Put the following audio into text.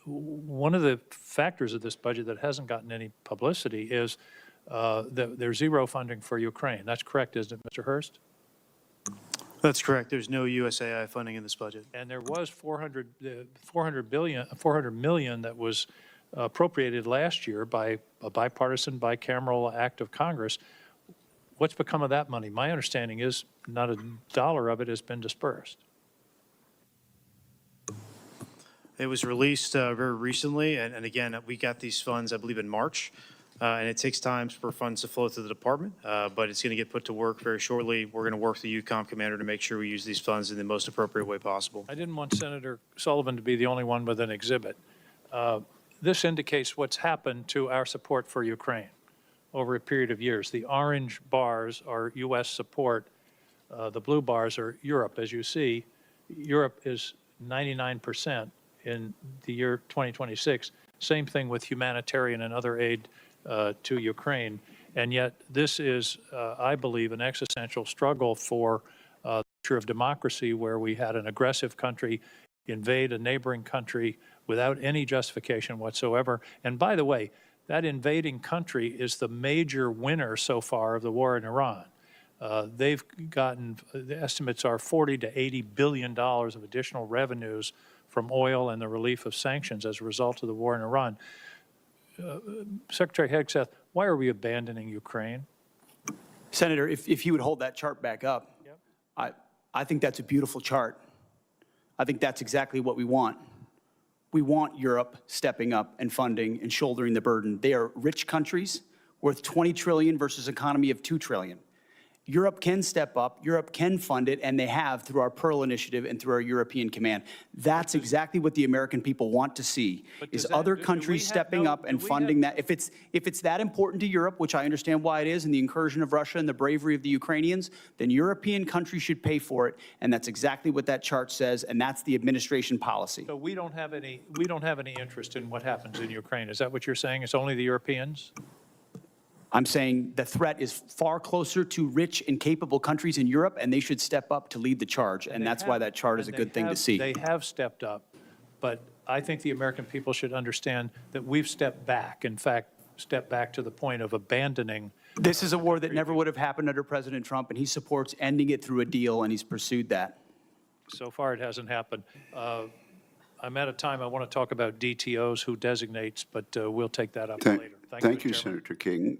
One of the factors of this budget that hasn't gotten any publicity is that there's zero funding for Ukraine. That's correct, isn't it, Mr. Hurst? That's correct. There's no USAI funding in this budget. And there was 400 million that was appropriated last year by a bipartisan, bicameral act of Congress. What's become of that money? My understanding is not a dollar of it has been dispersed. It was released very recently, and again, we got these funds, I believe, in March, and it takes time for funds to flow through the department, but it's going to get put to work very shortly. We're going to work with the UCOM commander to make sure we use these funds in the most appropriate way possible. I didn't want Senator Sullivan to be the only one with an exhibit. This indicates what's happened to our support for Ukraine over a period of years. The orange bars are U.S. support. The blue bars are Europe. As you see, Europe is 99% in the year 2026. Same thing with humanitarian and other aid to Ukraine. And yet this is, I believe, an existential struggle for the future of democracy, where we had an aggressive country invade a neighboring country without any justification whatsoever. And by the way, that invading country is the major winner so far of the war in Iran. They've gotten, the estimates are $40 to $80 billion of additional revenues from oil and the relief of sanctions as a result of the war in Iran. Secretary Hegseth, why are we abandoning Ukraine? Senator, if you would hold that chart back up, yep. I think that's a beautiful chart. I think that's exactly what we want. We want Europe stepping up and funding and shouldering the burden. They are rich countries worth $20 trillion versus an economy of $2 trillion. Europe can step up, Europe can fund it, and they have through our Pearl Initiative and through our European Command. That's exactly what the American people want to see, is other countries stepping up and funding that. If it's that important to Europe, which I understand why it is, and the incursion of Russia and the bravery of the Ukrainians, then European countries should pay for it, and that's exactly what that chart says, and that's the administration policy. So we don't have any interest in what happens in Ukraine. Is that what you're saying? It's only the Europeans? I'm saying the threat is far closer to rich and capable countries in Europe, and they should step up to lead the charge, and that's why that chart is a good thing to see. They have stepped up, but I think the American people should understand that we've stepped back, in fact, stepped back to the point of abandoning. This is a war that never would have happened under President Trump, and he supports ending it through a deal, and he's pursued that. So far, it hasn't happened. I'm out of time. I want to talk about DTOs, who designates, but we'll take that up later. Thank you, Senator King.